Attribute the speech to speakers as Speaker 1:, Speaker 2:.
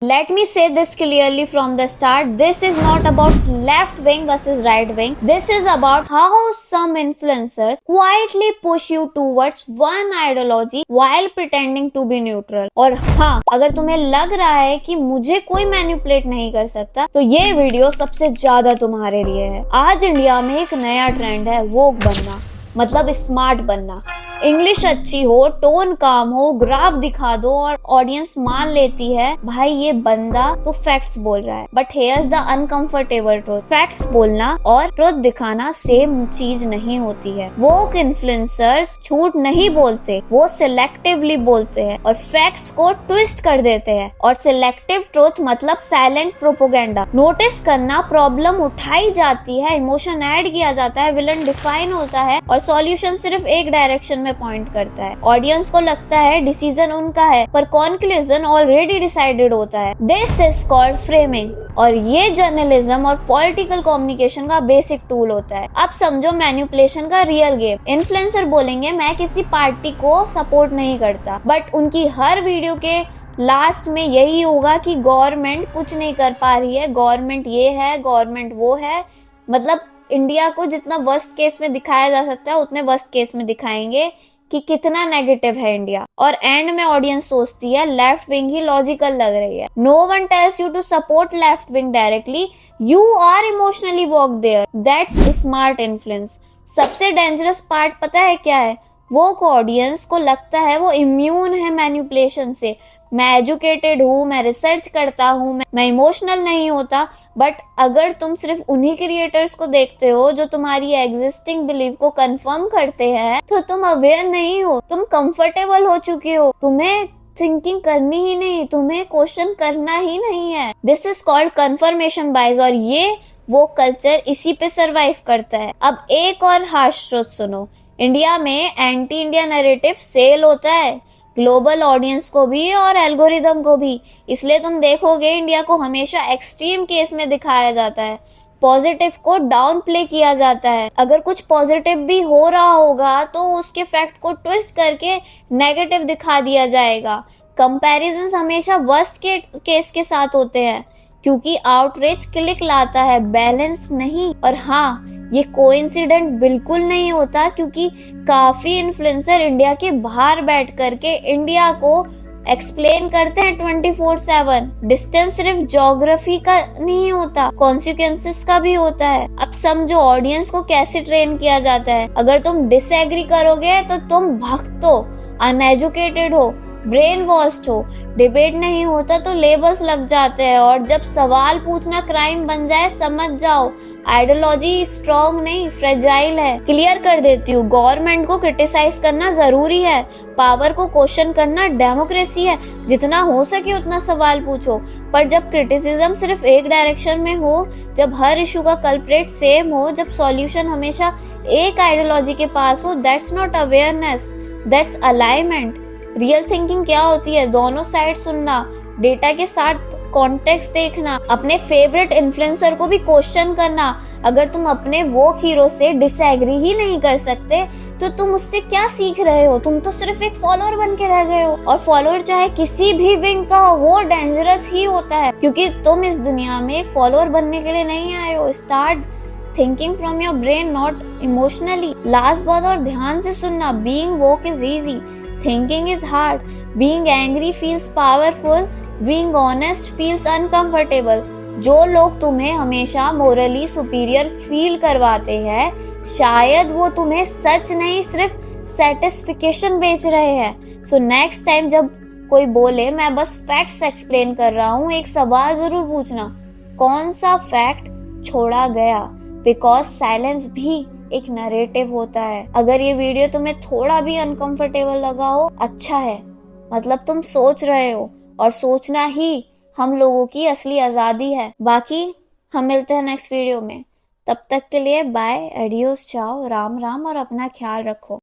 Speaker 1: Let me say this clearly from the start. This is not about left wing versus right wing. This is about how some influencers quietly push you towards one ideology while pretending to be neutral. और हाँ, अगर तुम्हें लग रहा है कि मुझे कोई मैनिपुलेट नहीं कर सकता, तो ये वीडियो सबसे ज्यादा तुम्हारे लिए है। आज इंडिया में एक नया ट्रेंड है वोक बनना, मतलब स्मार्ट बनना। इंग्लिश अच्छी हो, टोन काम हो, ग्राफ दिखा दो और ऑडियंस मान लेती है भाई ये बंदा तो फैक्ट्स बोल रहा है। But here's the uncomfortable truth, facts बोलना और ट्रुथ दिखाना सेम चीज नहीं होती है। वोक इन्फ्लुएंसर्स झूठ नहीं बोलते, वो सिलेक्टिवली बोलते हैं और फैक्ट्स को ट्विस्ट कर देते हैं। और सिलेक्टिव ट्रुथ मतलब साइलेंट प्रोपोगेंडा। नोटिस करना, प्रॉब्लम उठाई जाती है, इमोशन ऐड किया जाता है, विलन डिफाइन होता है और सॉल्यूशन सिर्फ एक डायरेक्शन में पॉइंट करता है। ऑडियंस को लगता है डिसीजन उनका है, पर कॉन्क्लूजन ऑलरेडी डिसाइडेड होता है। दिस इज कॉल्ड फ्रेमिंग और ये जर्नलिज्म और पॉलिटिकल कम्युनिकेशन का बेसिक टूल होता है। अब समझो मैनिपुलेशन का रियल गेम। इन्फ्लुएंसर बोलेंगे मैं किसी पार्टी को सपोर्ट नहीं करता, बट उनकी हर वीडियो के लास्ट में यही होगा कि गवर्नमेंट कुछ नहीं कर पा रही है, गवर्नमेंट ये है, गवर्नमेंट वो है। मतलब इंडिया को जितना वर्स्ट केस में दिखाया जा सकता है उतने वर्स्ट केस में दिखाएंगे कि कितना नेगेटिव है इंडिया। और एंड में ऑडियंस सोचती है लेफ्ट विंग ही लॉजिकल लग रही है। No one tells you to support left wing directly, you are emotionally walk there. That's smart influence. सबसे डेंजरस पार्ट पता है क्या है? वो ऑडियंस को लगता है वो इम्यून है मैनिपुलेशन से। मैं एजुकेटेड हूँ, मैं रिसर्च करता हूँ, मैं इमोशनल नहीं होता। बट अगर तुम सिर्फ उन्हीं क्रिएटर्स को देखते हो जो तुम्हारी एग्जिस्टिंग बिलीफ को कंफर्म करते हैं, तो तुम अवेयर नहीं हो, तुम कंफर्टेबल हो चुके हो। तुम्हें थिंकिंग करनी ही नहीं, तुम्हें क्वेश्चन करना ही नहीं है। This is called confirmation bias और ये वो कल्चर इसी पे सरवाइव करता है। अब एक और हार्श ट्रुथ सुनो, इंडिया में एंटी इंडिया नैरेटिव सेल होता है, ग्लोबल ऑडियंस को भी और एल्गोरिदम को भी। इसलिए तुम देखोगे इंडिया को हमेशा एक्सट्रीम केस में दिखाया जाता है, पॉजिटिव को डाउन प्ले किया जाता है। अगर कुछ पॉजिटिव भी हो रहा होगा तो उसके फैक्ट को ट्विस्ट करके नेगेटिव दिखा दिया जाएगा। कंपैरिजंस हमेशा वर्स्ट केस के साथ होते हैं क्योंकि आउटरीच क्लिक लाता है, बैलेंस नहीं। और हाँ, ये कोइंसिडेंट बिल्कुल नहीं होता क्योंकि काफी इन्फ्लुएंसर इंडिया के बाहर बैठ करके इंडिया को एक्सप्लेन करते हैं 24/7। डिस्टेंस सिर्फ ज्योग्राफी का नहीं होता, कॉन्सिक्वेंसेस का भी होता है। अब समझो ऑडियंस को कैसे ट्रेन किया जाता है। अगर तुम डिसएग्री करोगे तो तुम भक्त हो, अनएजुकेटेड हो, ब्रेन वॉश्ड हो। डिबेट नहीं होता तो लेबल्स लग जाते हैं और जब सवाल पूछना क्राइम बन जाए समझ जाओ आइडियोलॉजी स्ट्रॉन्ग नहीं, फ्रेजाइल है। क्लियर कर देती हूँ, गवर्नमेंट को क्रिटिसाइज करना जरूरी है, पावर को क्वेश्चन करना डेमोक्रेसी है। जितना हो सके उतना सवाल पूछो, पर जब क्रिटिसिज्म सिर्फ एक डायरेक्शन में हो, जब हर इशू का कल्प्रेट सेम हो, जब सॉल्यूशन हमेशा एक आइडियोलॉजी के पास हो, that's not awareness, that's alignment. Real thinking क्या होती है? दोनों साइड सुनना, डेटा के साथ कॉन्टेक्स्ट देखना, अपने फेवरेट इन्फ्लुएंसर को भी क्वेश्चन करना। अगर तुम अपने वो हीरो से डिसएग्री ही नहीं कर सकते तो तुम उससे क्या सीख रहे हो? तुम तो सिर्फ एक फॉलोअर बन के रह गए हो। और फॉलोअर चाहे किसी भी विंग का हो, वो डेंजरस ही होता है क्योंकि तुम इस दुनिया में एक फॉलोअर बनने के लिए नहीं आए हो। Start thinking from your brain, not emotionally. Last बात और ध्यान से सुनना, being woke is easy, thinking is hard, being angry feels powerful, being honest feels uncomfortable। जो लोग तुम्हें हमेशा मोरली सुपीरियर फील करवाते हैं, शायद वो तुम्हें सच नहीं सिर्फ सेटिस्फिकेशन बेच रहे हैं। सो नेक्स्ट टाइम जब कोई बोले मैं बस फैक्ट्स एक्सप्लेन कर रहा हूँ, एक सवाल जरूर पूछना, कौन सा फैक्ट छोड़ा गया? बिकॉज साइलेंस भी एक नरेटिव होता है। अगर ये वीडियो तुम्हें थोड़ा भी अनकंफर्टेबल लगा हो, अच्छा है, मतलब तुम सोच रहे हो और सोचना ही हम लोगों की असली आजादी है। बाकी हम मिलते हैं नेक्स्ट वीडियो में, तब तक के लिए बाय, एडियोस, चाओ, राम राम और अपना ख्याल रखो।